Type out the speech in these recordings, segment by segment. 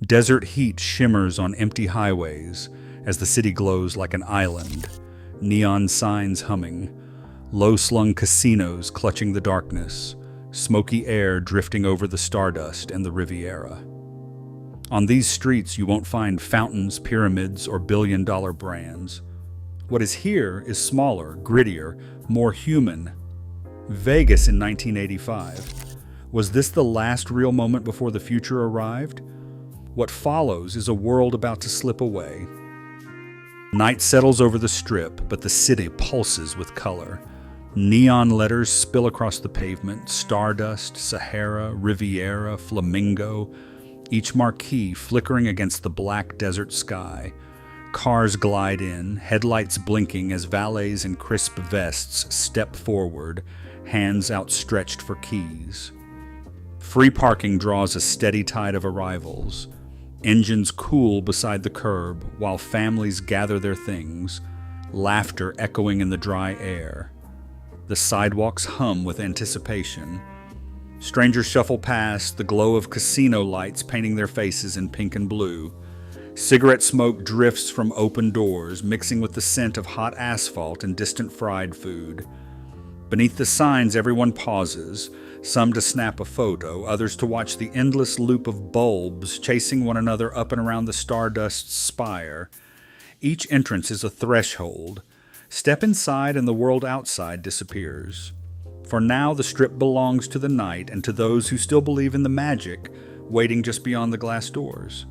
Desert heat shimmers on empty highways as the city glows like an island, neon signs humming, low-slung casinos clutching the darkness, smoky air drifting over the stardust and the Riviera. On these streets, you won't find fountains, pyramids, or billion-dollar brands. What is here is smaller, grittier, more human. Vegas in 1985. Was this the last real moment before the future arrived? What follows is a world about to slip away. Night settles over the Strip, but the city pulses with color. Neon letters spill across the pavement: Stardust, Sahara, Riviera, Flamingo, each marquee flickering against the black desert sky. Cars glide in, headlights blinking as valets in crisp vests step forward, hands outstretched for keys. Free parking draws a steady tide of arrivals. Engines cool beside the curb while families gather their things, laughter echoing in the dry air. The sidewalks hum with anticipation. Strangers shuffle past, the glow of casino lights painting their faces in pink and blue. Cigarette smoke drifts from open doors, mixing with the scent of hot asphalt and distant fried food. Beneath the signs, everyone pauses, some to snap a photo, others to watch the endless loop of bulbs chasing one another up and around the Stardust's spire. Each entrance is a threshold. Step inside and the world outside disappears. For now, the Strip belongs to the night and to those who still believe in the magic waiting just beyond the glass doors.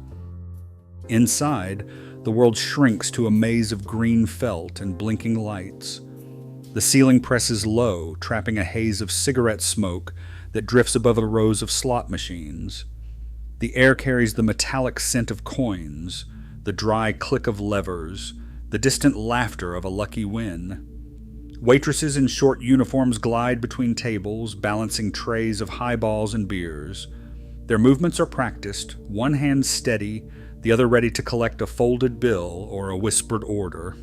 Inside, the world shrinks to a maze of green felt and blinking lights. The ceiling presses low, trapping a haze of cigarette smoke that drifts above a rows of slot machines. The air carries the metallic scent of coins, the dry click of levers, the distant laughter of a lucky win. Waitresses in short uniforms glide between tables, balancing trays of highballs and beers. Their movements are practiced, one hand steady, the other ready to collect a folded bill or a whispered order.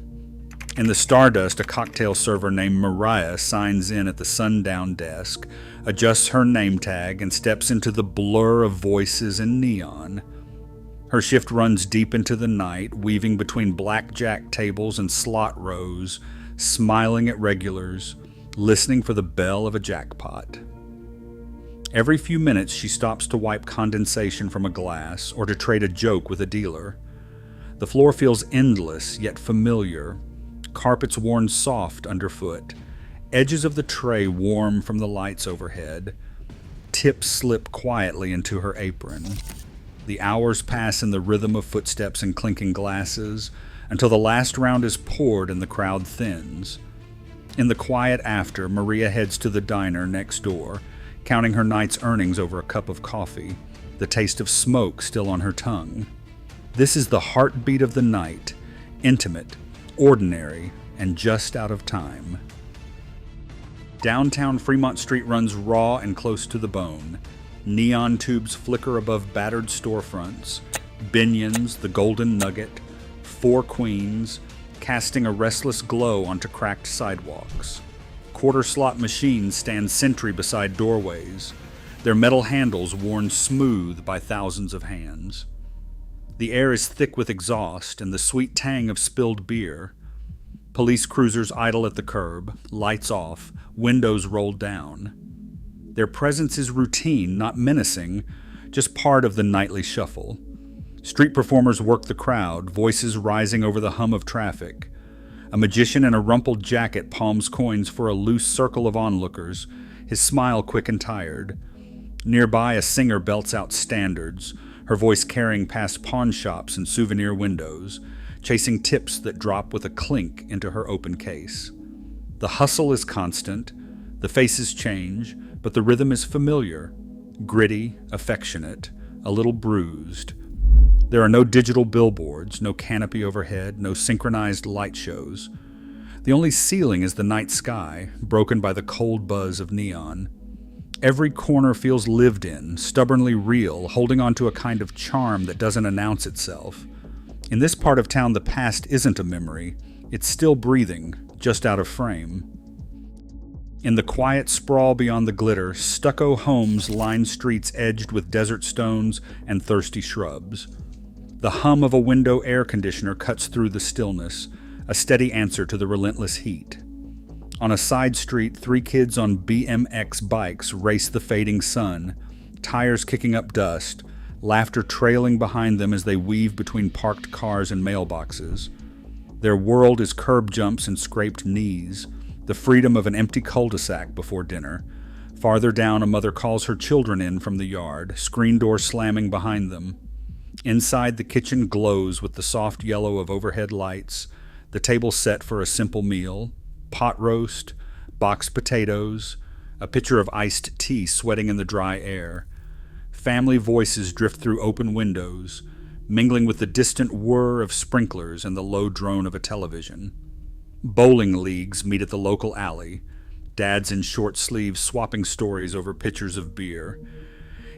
In the Stardust, a cocktail server named Mariah signs in at the sundown desk, adjusts her name tag, and steps into the blur of voices and neon. Her shift runs deep into the night, weaving between blackjack tables and slot rows, smiling at regulars, listening for the bell of a jackpot. Every few minutes, she stops to wipe condensation from a glass or to trade a joke with a dealer. The floor feels endless yet familiar. Carpets worn soft underfoot, edges of the tray warm from the lights overhead. Tips slip quietly into her apron. The hours pass in the rhythm of footsteps and clinking glasses until the last round is poured and the crowd thins. In the quiet after, Maria heads to the diner next door, counting her night's earnings over a cup of coffee, the taste of smoke still on her tongue. This is the heartbeat of the night, intimate, ordinary, and just out of time. Downtown Fremont Street runs raw and close to the bone. Neon tubes flicker above battered storefronts. Binion's, the Golden Nugget, Four Queens, casting a restless glow onto cracked sidewalks. Quarter slot machines stand sentry beside doorways, their metal handles worn smooth by thousands of hands. The air is thick with exhaust and the sweet tang of spilled beer. Police cruisers idle at the curb, lights off, windows rolled down. Their presence is routine, not menacing, just part of the nightly shuffle. Street performers work the crowd, voices rising over the hum of traffic. A magician in a rumpled jacket palms coins for a loose circle of onlookers, his smile quick and tired. Nearby, a singer belts out standards, her voice carrying past pawn shops and souvenir windows, chasing tips that drop with a clink into her open case. The hustle is constant, the faces change, but the rhythm is familiar, gritty, affectionate, a little bruised. There are no digital billboards, no canopy overhead, no synchronized light shows. The only ceiling is the night sky, broken by the cold buzz of neon. Every corner feels lived in, stubbornly real, holding on to a kind of charm that doesn't announce itself. In this part of town, the past isn't a memory. It's still breathing, just out of frame. In the quiet sprawl beyond the glitter, stucco homes line streets edged with desert stones and thirsty shrubs. The hum of a window air conditioner cuts through the stillness, a steady answer to the relentless heat. On a side street, 3 kids on BMX bikes race the fading sun, tires kicking up dust, laughter trailing behind them as they weave between parked cars and mailboxes. Their world is curb jumps and scraped knees, the freedom of an empty cul-de-sac before dinner. Farther down, a mother calls her children in from the yard, screen door slamming behind them. Inside, the kitchen glows with the soft yellow of overhead lights, the table set for a simple meal, pot roast, boxed potatoes, a pitcher of iced tea sweating in the dry air. Family voices drift through open windows, mingling with the distant whir of sprinklers and the low drone of a television. Bowling leagues meet at the local alley, dads in short sleeves swapping stories over pitchers of beer.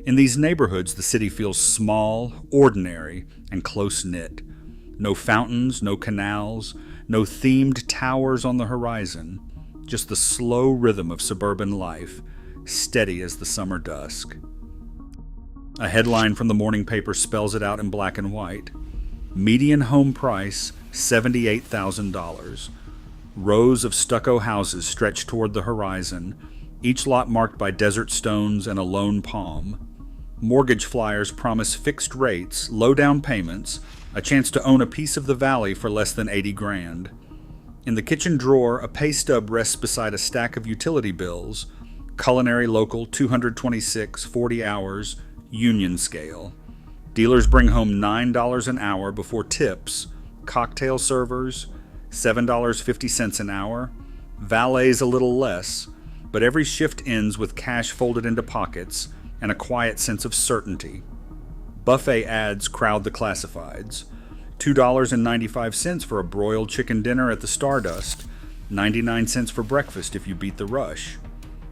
In these neighborhoods, the city feels small, ordinary, and close-knit. No fountains, no canals, no themed towers on the horizon, just the slow rhythm of suburban life, steady as the summer dusk. A headline from the morning paper spells it out in black and white. Median home price, $78,000. Rows of stucco houses stretch toward the horizon, each lot marked by desert stones and a lone palm. Mortgage flyers promise fixed rates, low down payments, a chance to own a piece of the valley for less than $80,000. In the kitchen drawer, a pay stub rests beside a stack of utility bills, culinary local 226, 40 hours, union scale. Dealers bring home $9 an hour before tips, cocktail servers, $7.50 an hour, valets a little less, but every shift ends with cash folded into pockets and a quiet sense of certainty. Buffet ads crowd the classifieds. $2.95 for a broiled chicken dinner at the Stardust, 99 cents for breakfast if you beat the rush.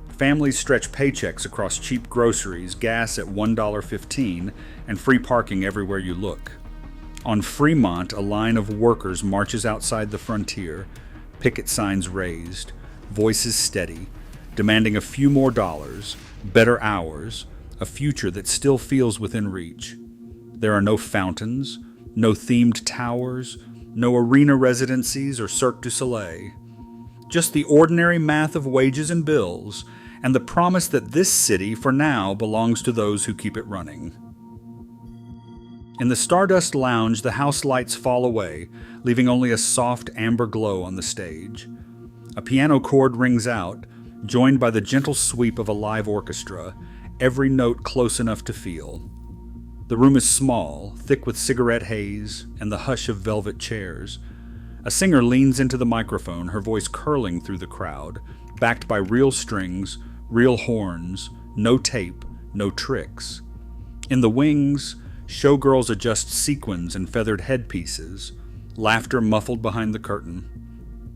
Families stretch paychecks across cheap groceries, gas at $1.15, and free parking everywhere you look. On Fremont, a line of workers marches outside the frontier, picket signs raised, voices steady, demanding a few more dollars, better hours, a future that still feels within reach. There are no fountains, no themed towers, no arena residencies or Cirque du Soleil. Just the ordinary math of wages and bills, and the promise that this city, for now, belongs to those who keep it running. In the Stardust Lounge, the house lights fall away, leaving only a soft amber glow on the stage. A piano chord rings out, joined by the gentle sweep of a live orchestra, every note close enough to feel. The room is small, thick with cigarette haze and the hush of velvet chairs. A singer leans into the microphone, her voice curling through the crowd, backed by real strings, real horns, no tape, no tricks. In the wings, showgirls adjust sequins and feathered headpieces, laughter muffled behind the curtain.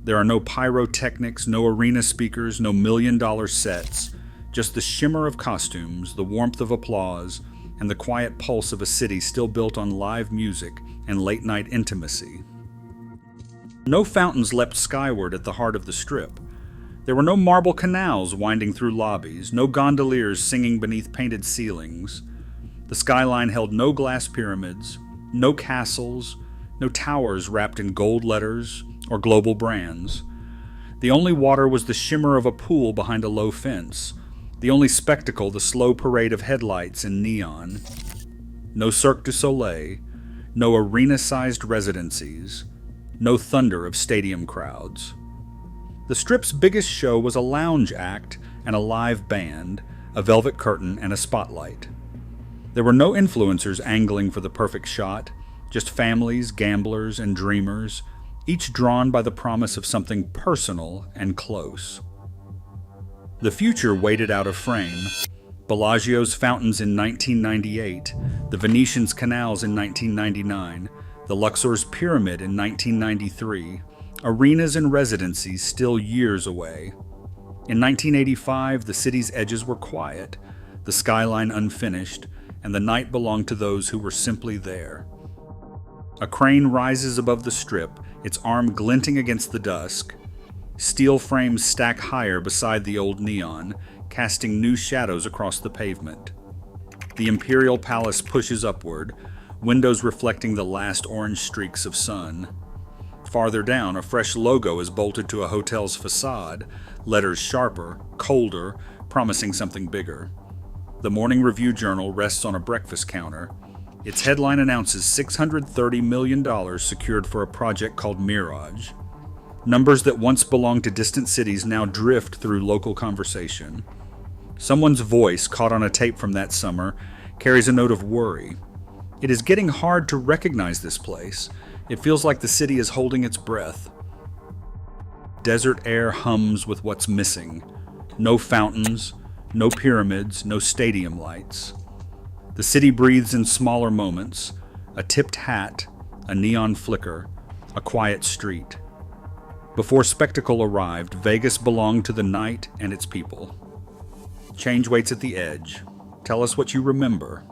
There are no pyrotechnics, no arena speakers, no million-dollar sets, just the shimmer of costumes, the warmth of applause, and the quiet pulse of a city still built on live music and late-night intimacy. No fountains leapt skyward at the heart of the Strip. There were no marble canals winding through lobbies, no gondoliers singing beneath painted ceilings. The skyline held no glass pyramids, no castles, no towers wrapped in gold letters or global brands. The only water was the shimmer of a pool behind a low fence, the only spectacle the slow parade of headlights and neon. No Cirque du Soleil, no arena-sized residencies, no thunder of stadium crowds. The Strip's biggest show was a lounge act and a live band, a velvet curtain and a spotlight. There were no influencers angling for the perfect shot, just families, gamblers, and dreamers, each drawn by the promise of something personal and close. The future waited out of frame. Bellagio's fountains in 1998, the Venetian's canals in 1999, the Luxor's pyramid in 1993, arenas and residencies still years away. In 1985, the city's edges were quiet, the skyline unfinished, and the night belonged to those who were simply there. A crane rises above the Strip, its arm glinting against the dusk. Steel frames stack higher beside the old neon, casting new shadows across the pavement. The Imperial Palace pushes upward, windows reflecting the last orange streaks of sun. Farther down, a fresh logo is bolted to a hotel's facade, letters sharper, colder, promising something bigger. The Morning Review Journal rests on a breakfast counter. Its headline announces $630 million secured for a project called Mirage. Numbers that once belonged to distant cities now drift through local conversation. Someone's voice, caught on a tape from that summer, carries a note of worry. It is getting hard to recognize this place. It feels like the city is holding its breath. Desert air hums with what's missing. No fountains, no pyramids, no stadium lights. The city breathes in smaller moments: a tipped hat, a neon flicker, a quiet street. Before spectacle arrived, Vegas belonged to the night and its people. Change waits at the edge. Tell us what you remember.